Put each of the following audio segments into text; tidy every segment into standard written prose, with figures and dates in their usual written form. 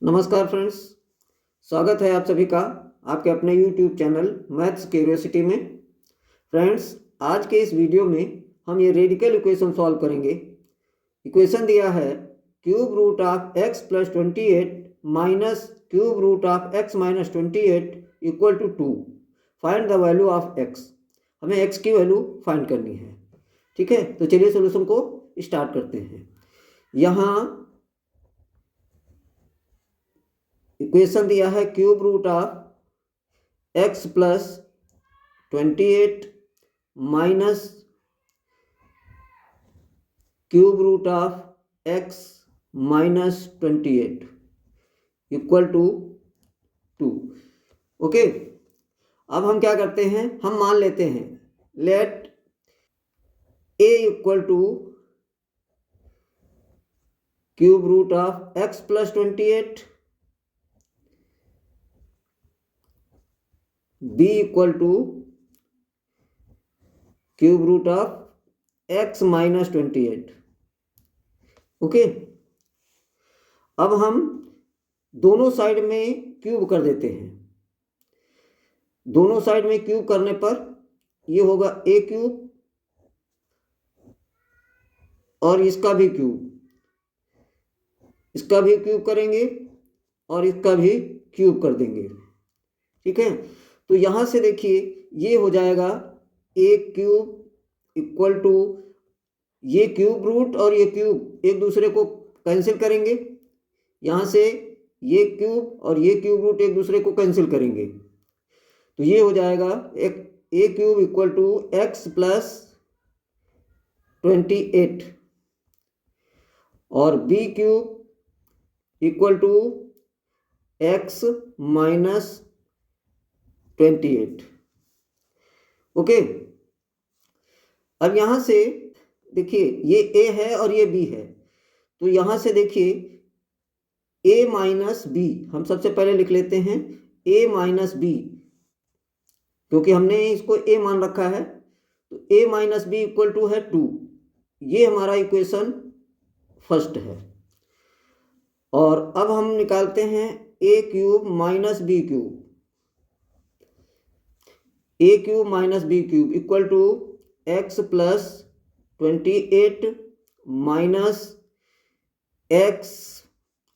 नमस्कार फ्रेंड्स, स्वागत है आप सभी का आपके अपने YouTube चैनल मैथ्स क्यूरियोसिटी में। फ्रेंड्स, आज के इस वीडियो में हम ये रेडिकल इक्वेशन सॉल्व करेंगे। इक्वेशन दिया है cube root of x plus 28 minus cube root of x minus 28 equal to 2। Find the value of x। हमें x की वैल्यू फाइंड करनी है। ठीक है, तो चलिए सोल्यूशन को स्टार्ट करते हैं। यहाँ इक्वेशन दिया है cube root of x plus 28 minus cube root of x minus 28 equal to 2। Okay, अब हम क्या करते हैं, हम मान लेते हैं let a equal to cube root of x plus 28, b equal to cube root of x minus 28। Okay, अब हम दोनों साइड में क्यूब कर देते हैं। दोनों साइड में क्यूब करने पर ये होगा a क्यूब और इसका भी क्यूब करेंगे और इसका भी क्यूब कर देंगे। ठीक है, तो यहां से देखिए ये हो जाएगा a क्यूब इक्वल टू ये क्यूब रूट और ये क्यूब एक दूसरे को कैंसिल करेंगे। यहां से ये क्यूब और ये क्यूब रूट एक दूसरे को कैंसिल करेंगे, तो ये हो जाएगा एक a cube equal to x plus 28 और b cube equal to x minus 28। Okay, अब यहां से देखिए ये a है और ये b है, तो यहां से देखिए a माइनस बी हम सबसे पहले लिख लेते हैं a माइनस बी, क्योंकि हमने इसको a मान रखा है, तो a minus B equal to है 2। ये हमारा इक्वेशन फर्स्ट है। और अब हम निकालते हैं a cube minus b cube, a cube minus b cube equal to x plus 28 minus x,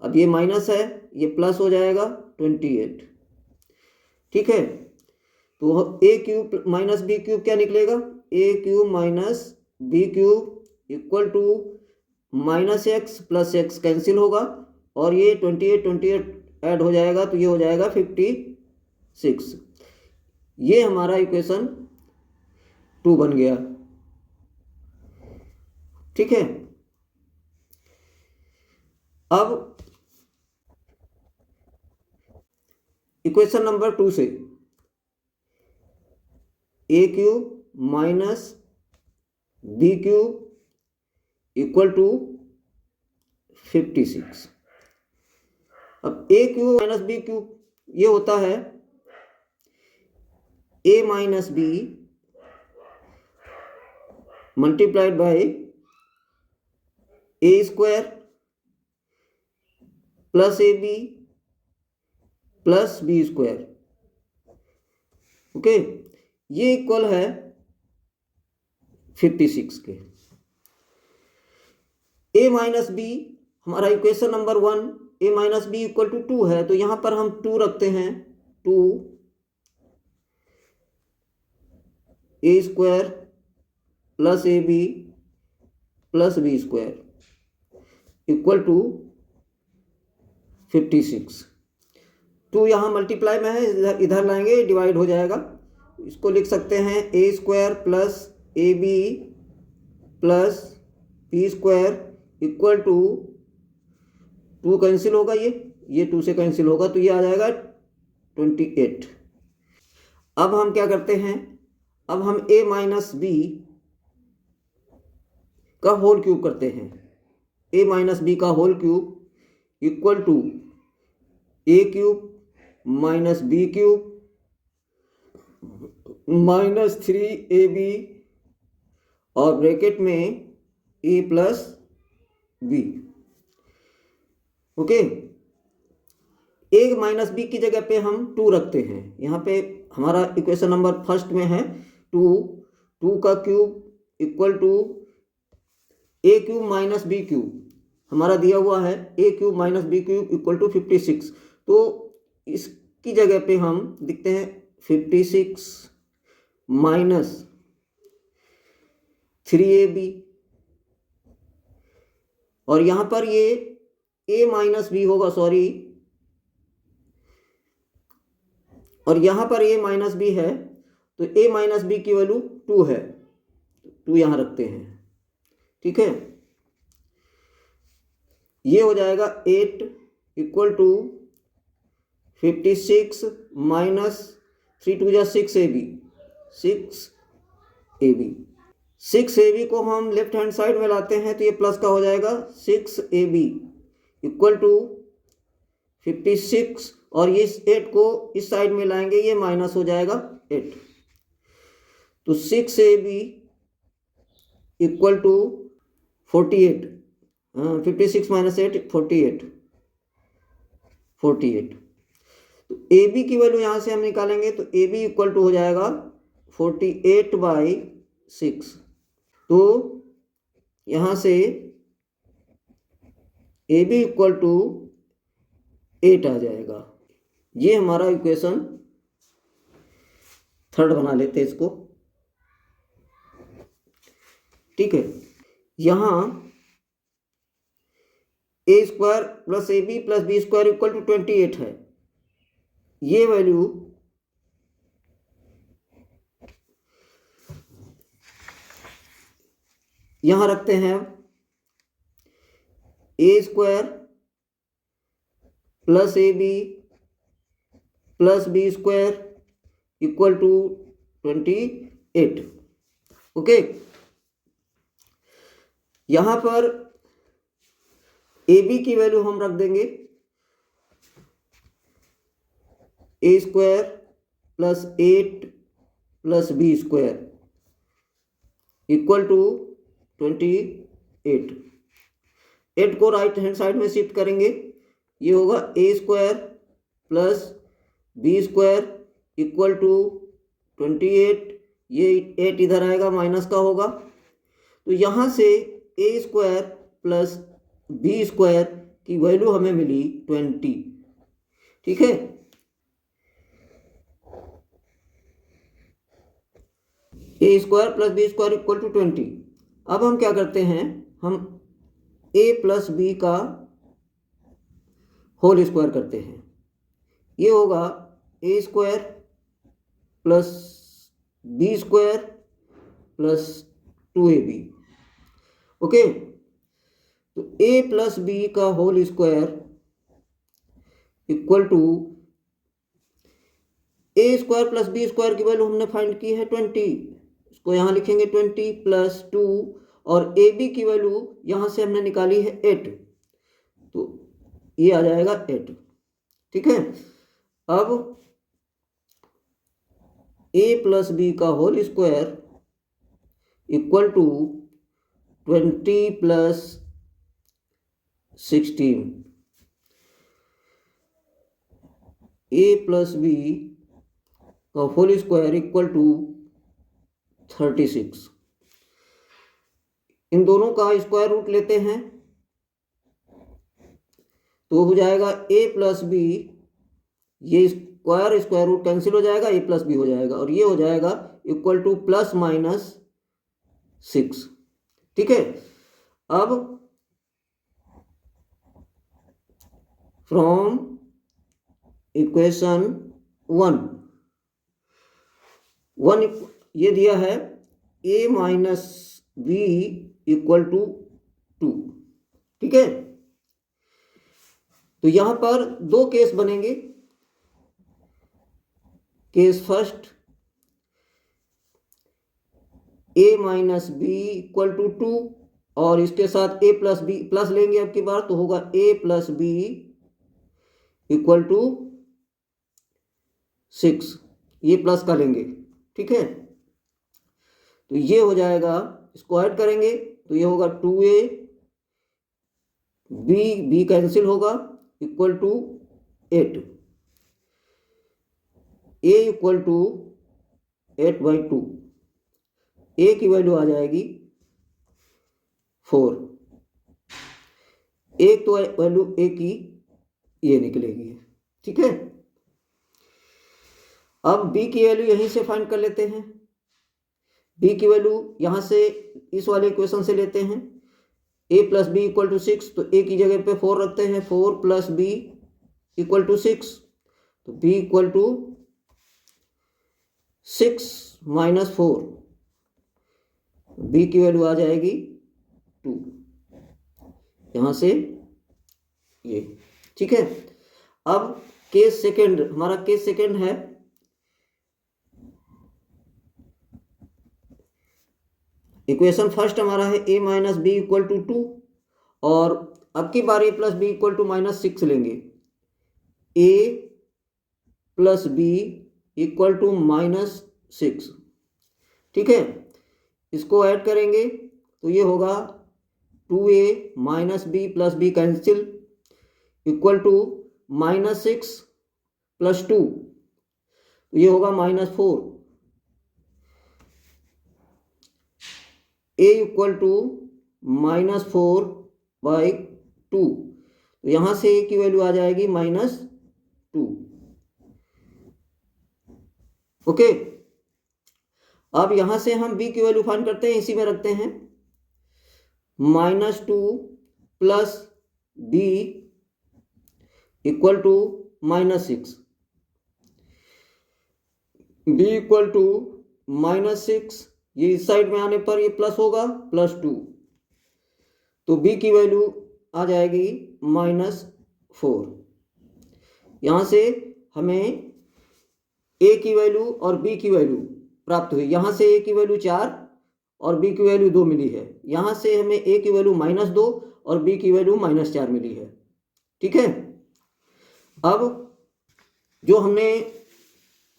अब ये माइनस है ये प्लस हो जाएगा 28। ठीक है, तो a cube minus b cube क्या निकलेगा, a cube minus b cube equal to minus x plus x cancel होगा और ये 28 ऐड हो जाएगा, तो ये हो जाएगा 56। ये हमारा इक्वेशन 2 बन गया। ठीक है, अब इक्वेशन नंबर 2 से a cube minus b cube equal to 56। अब a cube minus b cube ये होता है a minus b multiplied by a square plus a b plus b square. Okay, ये इक्वल है 56 के। a माइनस बी हमारा equation number 1 a minus B equal to 2 है, तो यहां पर हम 2 रखते हैं, 2 a square plus a b plus b square equal to 56। 2 यहाँ मल्टीप्लाई में है, इधर लाएंगे डिवाइड हो जाएगा। इसको लिख सकते हैं a square plus a b plus b square equal to 2 cancel होगा, ये 2 से कैंसिल होगा, तो ये आ जाएगा 28। अब हम क्या करते हैं, अब हम a माइनस बी का होल क्यूब करते हैं। a माइनस बी का whole cube equal to a cube minus b cube minus 3ab और ब्रैकेट में a plus b. Okay, a minus b की जगह पे हम 2 रखते हैं। यहाँ पे हमारा इक्वेशन नंबर फर्स्ट में है 2, 2 का cube equal to a cube minus b cube, हमारा दिया हुआ है a cube minus b cube equal to 56। तो इसकी जगह पे हम लिखते हैं 56 माइनस 3ab, और यहाँ पर ये a माइनस बी होगा, सॉरी, और यहाँ पर a माइनस बी है, तो a माइनस बी की वैल्यू 2 है, 2 यहाँ रखते हैं। ठीक है, ये हो जाएगा 8 इक्वल टू 56 माइनस 3 2 जा 6ab, 6ab। 6ab को हम लेफ्ट हैंड साइड में लाते हैं तो ये प्लस का हो जाएगा 6ab इक्वल टू 56, और ये 8 को इस साइड में लाएंगे, ये माइनस हो जाएगा 8, तो 6ab इक्वल टू 48, 56 माइनस 8 48, तो ए बी की वैल्यू यहाँ से हम निकालेंगे तो ए बी इक्वल टू हो जाएगा 48/6, तो यहाँ से ए बी इक्वल टू 8 आ जाएगा। ये हमारा इक्वेशन थर्ड बना लेते हैं इसको। ठीक है, यहाँ a square plus a b plus b square equal to 28 है, ये वैल्यू यहां रखते हैं। A square plus a b plus b square equal to 28। Okay, यहां पर ए बी की वैल्यू हम रख देंगे a square plus 8 plus b square equal to 28। 8 को राइट हैंड साइड में शिफ्ट करेंगे, ये होगा a square plus b square equal to 28, ये 8 इधर आएगा माइनस का होगा, तो यहाँ से a square plus b square की वैल्यू हमें मिली 20। ठीक है, a square plus b square equal to 20। अब हम क्या करते हैं, हम ए प्लस बी का होल स्क्वायर करते हैं, ये होगा a square plus b square plus 2ab। Okay, तो ए प्लस बी का whole square equal to a square plus b square की वैल्यू हमने फाइंड की है 20, इसको यहाँ लिखेंगे 20 प्लस 2, और ए बी की वैल्यू यहाँ से हमने निकाली है 8, तो ये आ जाएगा 8। ठीक है, अब ए प्लस बी का whole square equal to 20 plus 16, A plus B का होल स्क्वायर इक्वल टू 36। इन दोनों का स्क्वायर रूट लेते हैं तो हो जाएगा ए प्लस बी, ये स्क्वायर रूट कैंसिल हो जाएगा, ए प्लस बी हो जाएगा, और ये हो जाएगा इक्वल टू प्लस माइनस 6। ठीक है, अब फ्रॉम इक्वेशन 1 ये दिया है a minus B equal to 2। ठीक है, तो यहां पर दो केस बनेंगे। Case first, a minus B equal to 2, और इसके साथ a प्लस बी प्लस लेंगे अब की बार, तो होगा a plus B equal to 6, ये प्लस का लेंगे। ठीक है, तो ये हो जाएगा, इसको ऐड करेंगे तो ये होगा 2a, बी कैंसिल होगा, equal to 8, a equal to 8/2, a की वैल्यू आ जाएगी 4, एक तो वैल्यू a की ये निकलेगी। ठीक है, अब b की वैल्यू यहीं से फाइंड कर लेते हैं। b की वैल्यू यहां से इस वाले इक्वेशन से लेते हैं। a plus B equal to 6, तो a की जगह पे 4 रखते हैं। 4 प्लस बी इक्वल टू 6, तो b equal to 6 minus 4, b की वैल्यू आ जाएगी 2, यहां से ये। ठीक है, अब केस सेकेंड, हमारा केस सेकेंड है इक्वेशन फर्स्ट हमारा है a minus B equal to 2, और अब की बार a plus B equal to -6 लेंगे। a plus B equal to -6। ठीक है, इसको ऐड करेंगे तो ये होगा 2a minus B plus B cancel equal to -6 plus 2, तो ये होगा -4। a इक्वल टू -4/2, तो यहां से a की वैल्यू आ जाएगी -2। ओके, अब यहां से हम b की वैल्यू फाइंड करते हैं, इसी में रखते हैं। -2 plus b equal to -6, b equal to -6, ये इस साइड में आने पर ये प्लस होगा, +2, तो b की वैल्यू आ जाएगी -4। यहां से हमें a की वैल्यू और b की वैल्यू प्राप्त हुई। यहां से a की वैल्यू 4 और b की वैल्यू 2 मिली है। यहां से हमें a की वैल्यू -2 और b की वैल्यू -4 मिली है। ठीक है, अब जो हमने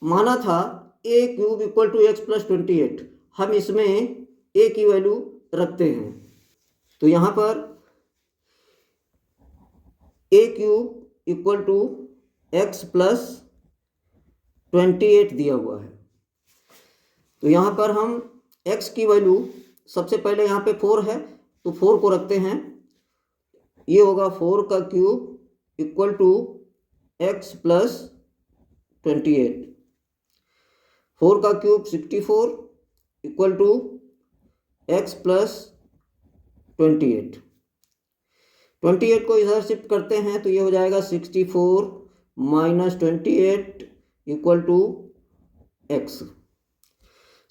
माना था a³ equal to x plus 28, हम इसमें a की वैल्यू रखते हैं। तो यहां पर a³ equal to x plus 28 दिया हुआ है। तो यहां पर हम x की वैल्यू, सबसे पहले यहां पे 4 है तो 4 को रखते हैं। ये होगा 4³ equal to x plus 28, 4³ 64 equal to x plus 28। 28 को इधर शिफ्ट करते हैं तो ये हो जाएगा 64 माइनस 28 इक्वल टू x।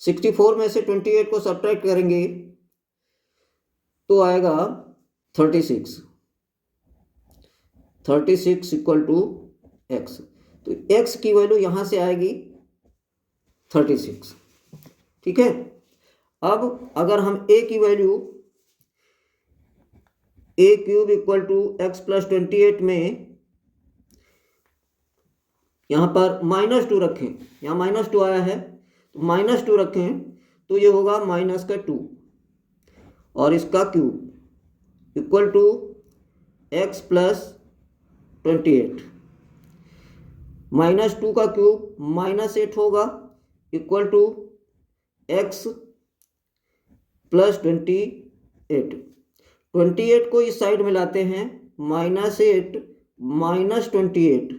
64 में से 28 को सब्ट्रैक्ट करेंगे तो आएगा 36 इक्वल टू x। तो x की वैल्यू यहां से आएगी 36। ठीक है, अब अगर हम a की value a³ equal to x plus 28 में यहां पर -2 रखें, यहां -2 आया है तो -2 रखें तो ये होगा -2 और इसका cube equal to x plus 28। -2 का क्यूब -8 होगा इक्वल टू x प्लस 28। 28 को इस साइड में लाते हैं, -8 minus 28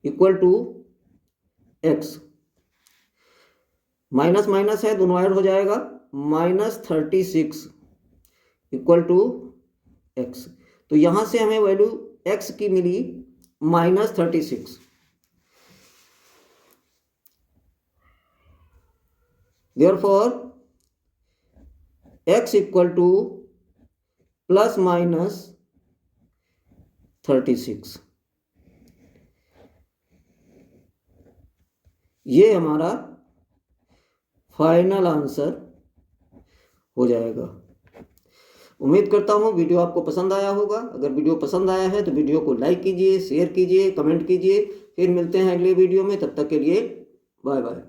equal to x। Minus minus है, दोनों ऐड हो जाएगा, -36 इक्वल टू x। तो यहां से हमें वैल्यू x की मिली -36। Therefore x equal to ±36। ये हमारा फाइनल आंसर हो जाएगा। उम्मीद करता हूँ वीडियो आपको पसंद आया होगा। अगर वीडियो पसंद आया है तो वीडियो को लाइक कीजिए, शेयर कीजिए, कमेंट कीजिए। फिर मिलते हैं अगले वीडियो में, तब तक के लिए बाय बाय।